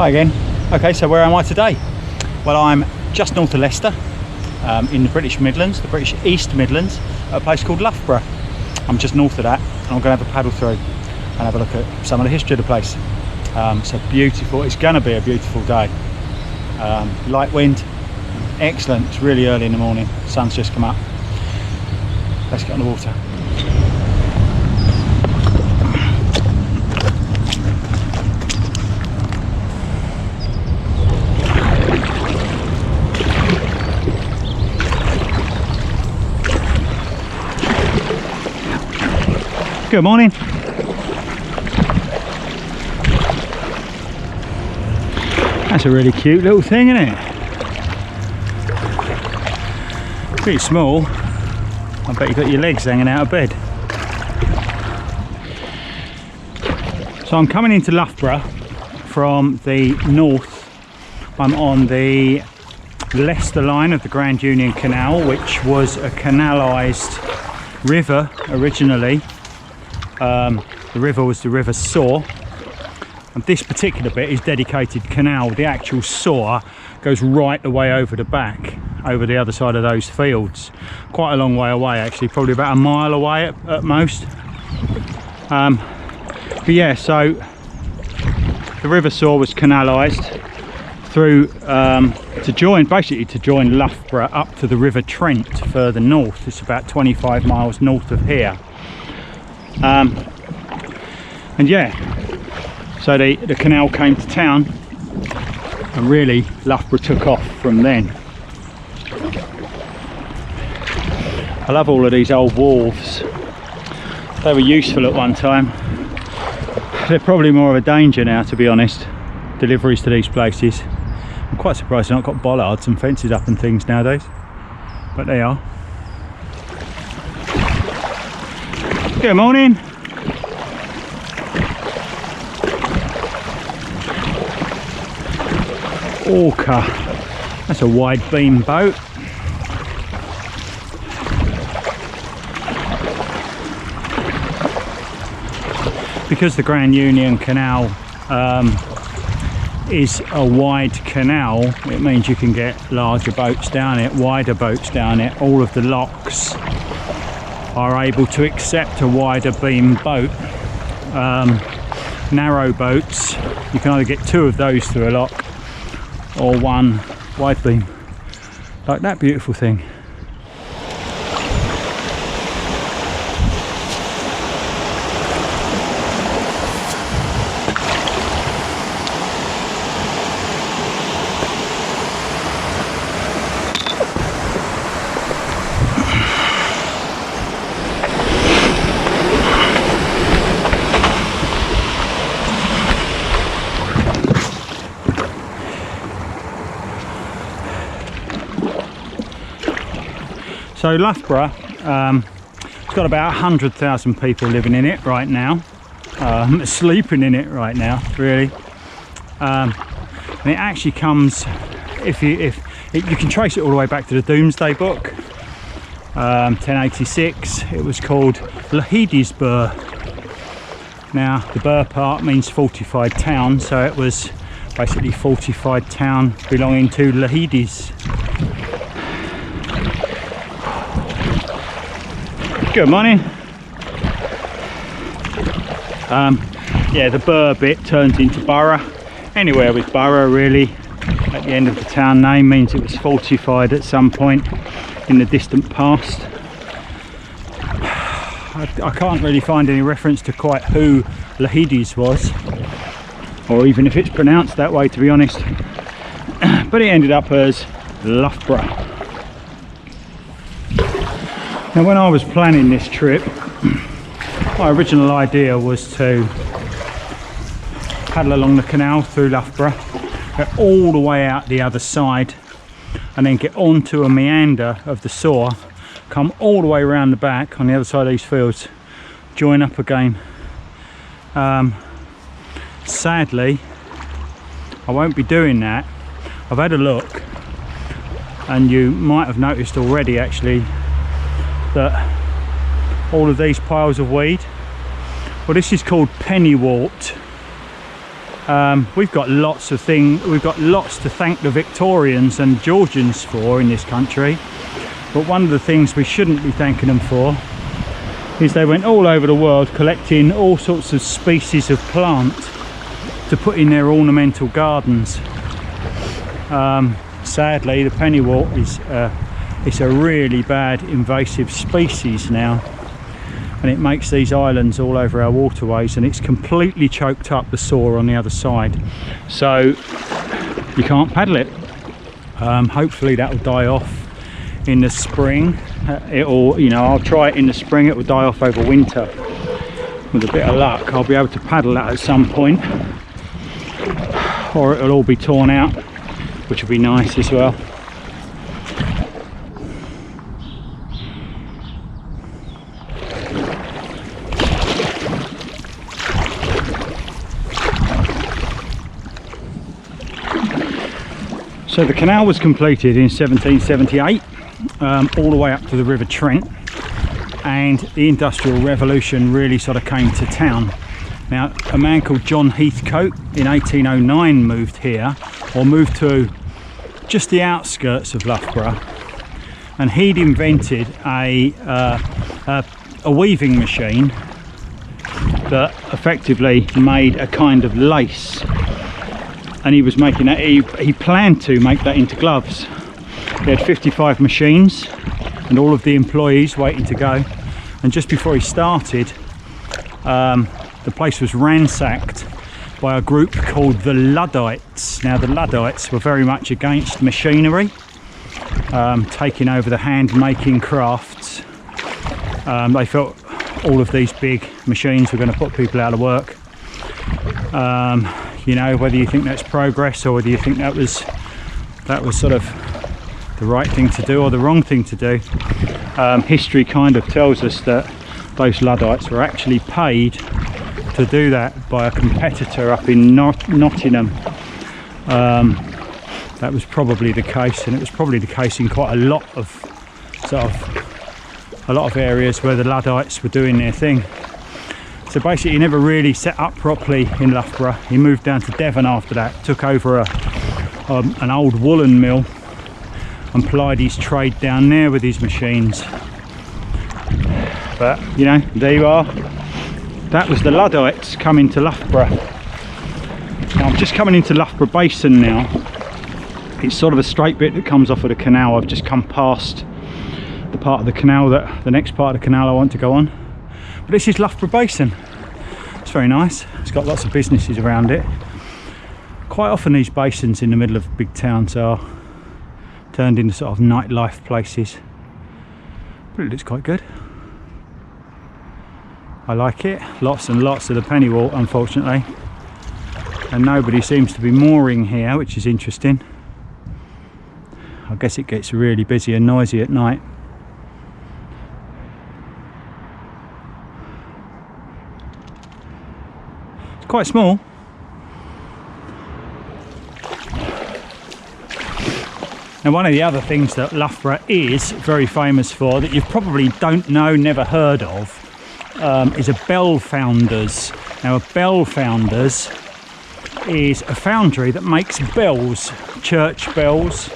Hi again. Okay, so where am I today? Well, I'm just north of Leicester, in the British Midlands, the British East Midlands, at a place called Loughborough. I'm just north of that, and I'm going to have a paddle through and have a look at some of the history of the place. So beautiful, it's going to be a beautiful day. Light wind, excellent. It's really early in the morning, sun's just come up. Let's get on the water. Good morning. That's a really cute little thing, isn't it? Pretty small. I bet you've got your legs hanging out of bed. So I'm coming into Loughborough from the north. I'm on the Leicester line of the Grand Union Canal, which was a canalised river originally. The river was the River Soar, and this particular bit is dedicated canal. The actual Soar goes right the way over the back, over the other side of those fields. Quite a long way away actually, probably about a mile away at most. But yeah, so the River Soar was canalised through to join Loughborough up to the River Trent further north. It's about 25 miles north of here. And yeah, so the canal came to town, and really Loughborough took off from then. I love all of these old wharves. They were useful at one time. They're probably more of a danger now, to be honest, deliveries to these places. I'm quite surprised they've not got bollards and fences up and things nowadays, but they are. Good morning. Orca. That's a wide beam boat. Because the Grand Union Canal is a wide canal, it means you can get larger boats down it, wider boats down it. All of the locks are able to accept a wider beam boat. Narrow boats, you can either get two of those through a lock or one wide beam, like that beautiful thing. So Loughborough, it's got about 100,000 people living in it right now, sleeping in it right now, really. And it actually comes, you can trace it all the way back to the Domesday Book, 1086. It was called Luddites. Now the Burr part means fortified town, so it was basically fortified town belonging to Luddites. Good morning. Yeah, the Burr bit turns into borough. Anywhere with borough really at the end of the town name means it was fortified at some point in the distant past. I can't really find any reference to quite who Luddites was, or even if it's pronounced that way, to be honest. But it ended up as Loughborough. Now, when I was planning this trip, my original idea was to paddle along the canal through Loughborough, get all the way out the other side, and then get onto a meander of the Soar, come all the way around the back on the other side of these fields, join up again. Sadly, I won't be doing that. I've had a look, and you might have noticed already actually that all of these piles of weed, well, this is called pennywort. We've got lots to thank the Victorians and Georgians for in this country, but one of the things we shouldn't be thanking them for is they went all over the world collecting all sorts of species of plant to put in their ornamental gardens. Sadly, the pennywort is it's a really bad invasive species now, and it makes these islands all over our waterways, and it's completely choked up the Soar on the other side, so you can't paddle it. Hopefully that will die off in the spring. I'll try it in the spring. It will die off over winter. With a bit of luck, I'll be able to paddle that at some point, or it'll all be torn out, which will be nice as well. So the canal was completed in 1778, all the way up to the River Trent, and the Industrial Revolution really sort of came to town. Now, a man called John Heathcote in 1809 moved here, or moved to just the outskirts of Loughborough, and he'd invented a weaving machine that effectively made a kind of lace. And he was making that, he planned to make that into gloves. He had 55 machines and all of the employees waiting to go, and just before he started, the place was ransacked by a group called the Luddites. Now, the Luddites were very much against machinery, taking over the hand making crafts. They felt all of these big machines were going to put people out of work. You know, whether you think that's progress or whether you think that was sort of the right thing to do or the wrong thing to do, history kind of tells us that those Luddites were actually paid to do that by a competitor up in Nottingham. That was probably the case, and it was probably the case in quite a lot of areas where the Luddites were doing their thing. So basically he never really set up properly in Loughborough. He moved down to Devon after that, took over an old woolen mill and plied his trade down there with his machines. But, you know, there you are. That was the Luddites coming to Loughborough. Now I'm just coming into Loughborough Basin now. It's sort of a straight bit that comes off of the canal. I've just come past the part of the canal the next part of the canal I want to go on. But this is Loughborough Basin. It's very nice. It's got lots of businesses around it. Quite often these basins in the middle of big towns are turned into sort of nightlife places. But it looks quite good. I like it. Lots and lots of the pennywort, unfortunately. And nobody seems to be mooring here, which is interesting. I guess it gets really busy and noisy at night. Quite small. And one of the other things that Loughborough is very famous for, that you probably don't know, never heard of, is a Bell Founders. Now, a Bell Founders is a foundry that makes bells, church bells,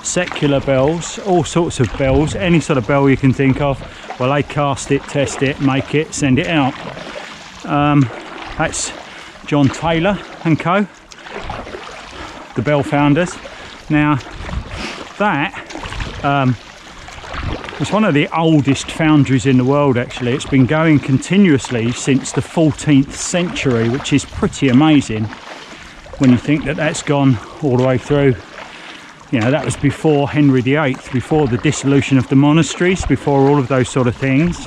secular bells, all sorts of bells, any sort of bell you can think of. Well, they cast it, test it, make it, send it out. That's John Taylor and Co, the Bell Founders. Now, that was one of the oldest foundries in the world, actually. It's been going continuously since the 14th century, which is pretty amazing when you think that that's gone all the way through. You know, that was before Henry VIII, before the dissolution of the monasteries, before all of those sort of things.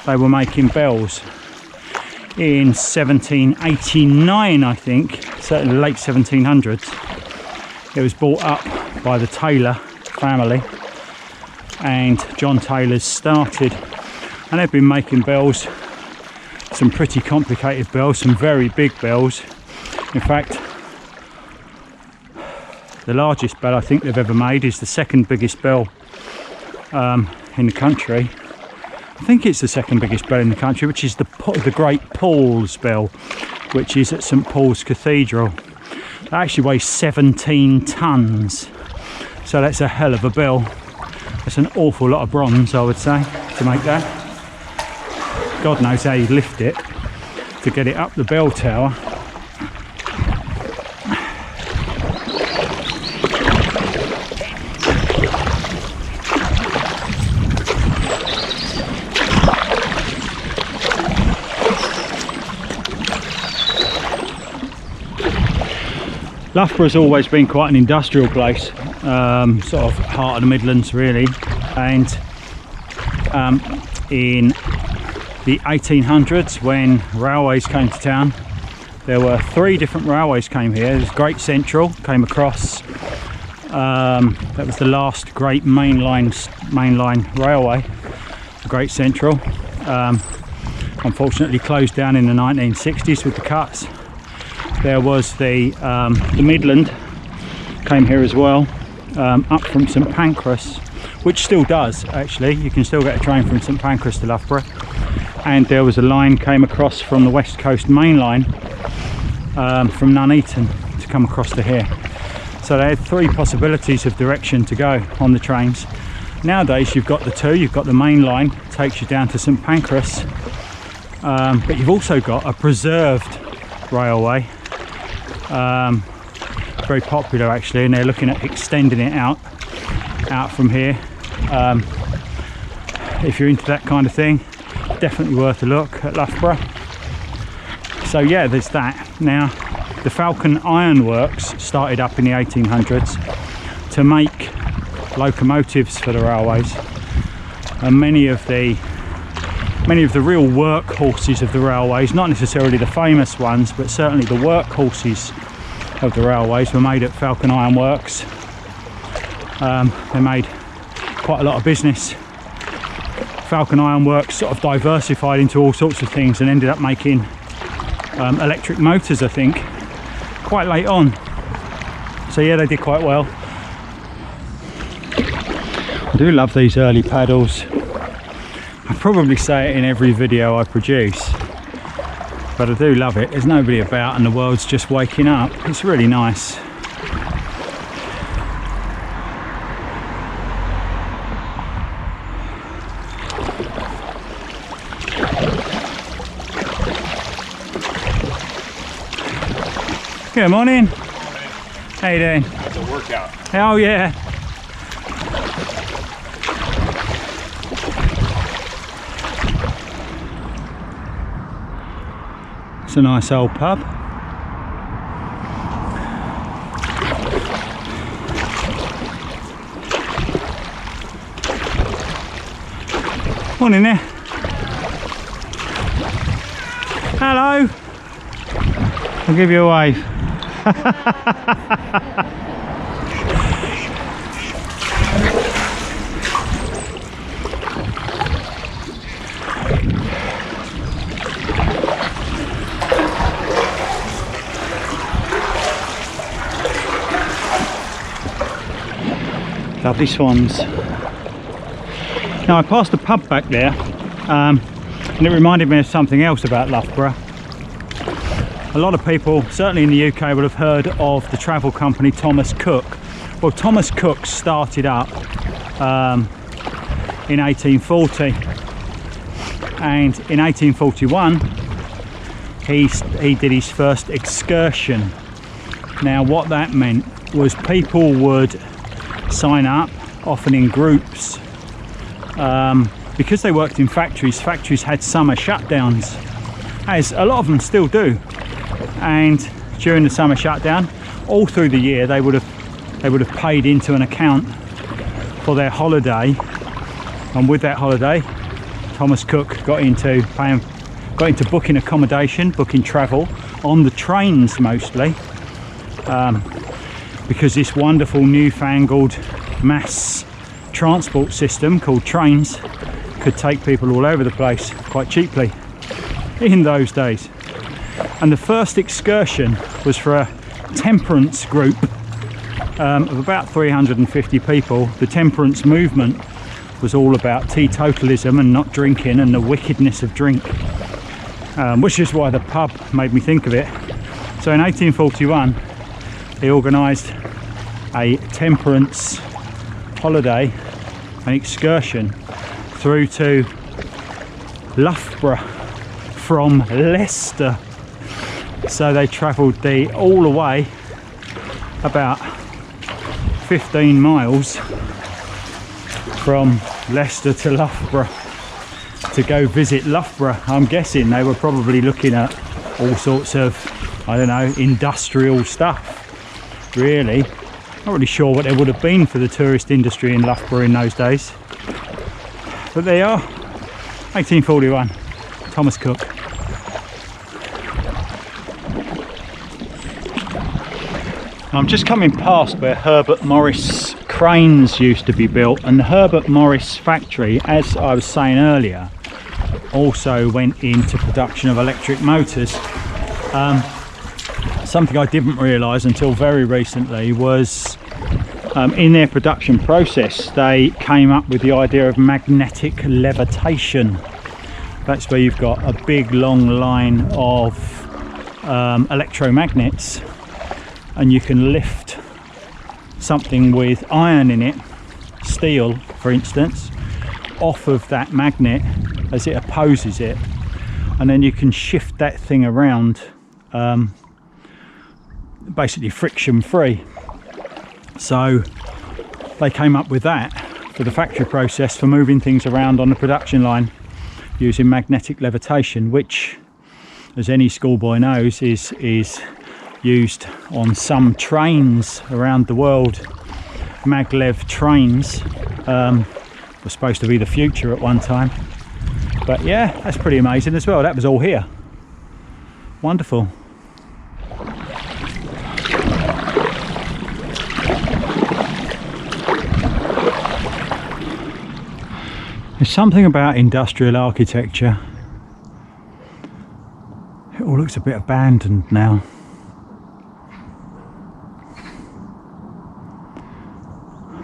They were making bells. In 1789, I think, certainly late 1700s, it was bought up by the Taylor family, and John Taylor's started, and they've been making bells, some pretty complicated bells, some very big bells. In fact, the largest bell I think they've ever made is the second biggest bell in the country. I think it's the second biggest bell in the country, which is the Great Paul's bell. which is at St Paul's Cathedral. That actually weighs 17 tonnes, so that's a hell of a bill. That's an awful lot of bronze, I would say, to make that. God knows how you lift it to get it up the bell tower. Loughborough's always been quite an industrial place, sort of heart of the Midlands really, and in the 1800s when railways came to town, there were 3 different railways came here. There's Great Central came across, that was the last great mainline railway, the Great Central, unfortunately closed down in the 1960s with the cuts. There was the Midland came here as well, up from St Pancras, which still does actually. You can still get a train from St Pancras to Loughborough. And there was a line came across from the West Coast main line from Nuneaton to come across to here. So they had 3 possibilities of direction to go on the trains. Nowadays you've got the 2. You've got the main line, takes you down to St Pancras, but you've also got a preserved railway, very popular actually, and they're looking at extending it out from here. If you're into that kind of thing, definitely worth a look at Loughborough. So yeah, there's that. Now the Falcon Iron Works started up in the 1800s to make locomotives for the railways, and many of the real workhorses of the railways, not necessarily the famous ones, but certainly the workhorses of the railways were made at Falcon Iron Works. They made quite a lot of business. Falcon Iron Works sort of diversified into all sorts of things and ended up making electric motors, I think, quite late on. So yeah, they did quite well. I do love these early paddles. I probably say it in every video I produce, but I do love it. There's nobody about and the world's just waking up. It's really nice. Good morning. How you doing? It's a workout. Oh yeah. It's a nice old pub. Morning there. Hello. I'll give you a wave. Lovely swans. Now I passed a pub back there, and it reminded me of something else about Loughborough. A lot of people, certainly in the UK, will have heard of the travel company Thomas Cook. Well, Thomas Cook started up in 1840, and in 1841 he did his first excursion. Now what that meant was people would sign up, often in groups, because they worked in factories. Factories had summer shutdowns, as a lot of them still do. And during the summer shutdown, all through the year, they would have paid into an account for their holiday, and with that holiday, Thomas Cook got into booking accommodation, booking travel on the trains mostly, because this wonderful newfangled mass transport system called trains could take people all over the place quite cheaply in those days. And the first excursion was for a temperance group of about 350 people. The temperance movement was all about teetotalism and not drinking and the wickedness of drink. which is why the pub made me think of it. So in 1841 he organised a temperance holiday, an excursion through to Loughborough from Leicester. So they travelled all the way about 15 miles from Leicester to Loughborough to go visit Loughborough. I'm guessing they were probably looking at all sorts of, I don't know, industrial stuff, really. Not really sure what there would have been for the tourist industry in Loughborough in those days. But there you are, 1841, Thomas Cook. I'm just coming past where Herbert Morris cranes used to be built, and the Herbert Morris factory, as I was saying earlier, also went into production of electric motors. Something I didn't realise until very recently was in their production process they came up with the idea of magnetic levitation. That's where you've got a big long line of electromagnets, and you can lift something with iron in it, steel for instance, off of that magnet as it opposes it, and then you can shift that thing around basically friction free. So they came up with that for the factory process for moving things around on the production line using magnetic levitation, which, as any schoolboy knows, is used on some trains around the world. Maglev trains were supposed to be the future at one time. But yeah, that's pretty amazing as well. That was all here. Wonderful. There's something about industrial architecture. It all looks a bit abandoned now.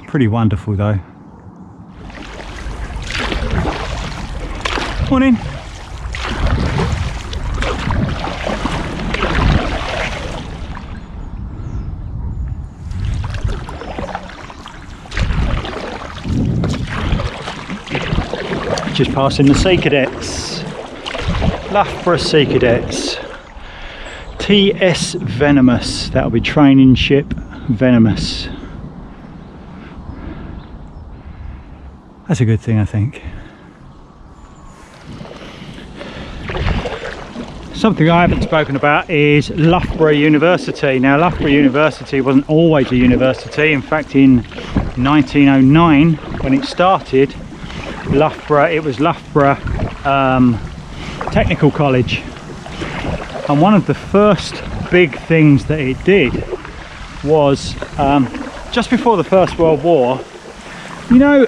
Pretty wonderful though. Morning. Just passing the Sea Cadets. Loughborough Sea Cadets. TS Venomous. That'll be training ship Venomous. That's a good thing, I think. Something I haven't spoken about is Loughborough University. Now, Loughborough University wasn't always a university. In fact, in 1909, when it started, it was Loughborough Technical College. And one of the first big things that it did was, just before the First World War, you know,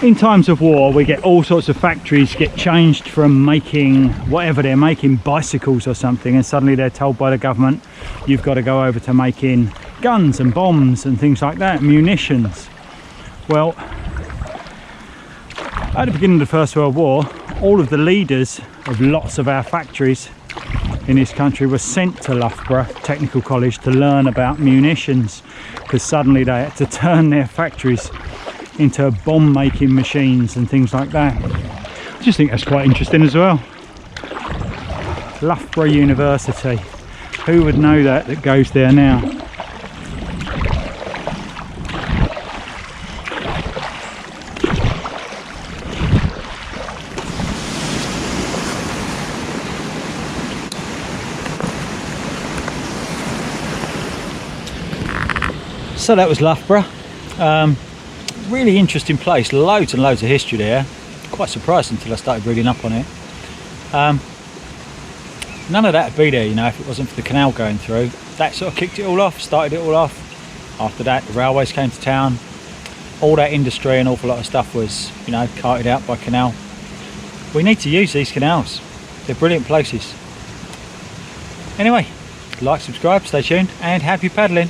in times of war we get all sorts of factories get changed from making whatever they're making, bicycles or something, and suddenly they're told by the government you've got to go over to making guns and bombs and things like that, munitions. Well, at the beginning of the First World War, all of the leaders of lots of our factories in this country were sent to Loughborough Technical College to learn about munitions, because suddenly they had to turn their factories into bomb making machines and things like that. I just think that's quite interesting as well. Loughborough University. Who would know that goes there now? So that was Loughborough. Really interesting place, loads and loads of history there. Quite surprised until I started reading up on it. None of that would be there, you know, if it wasn't for the canal going through. That sort of kicked it all off, started it all off. After that, the railways came to town. All that industry, an awful lot of stuff was, you know, carted out by canal. We need to use these canals. They're brilliant places. Anyway, like, subscribe, stay tuned, and happy paddling.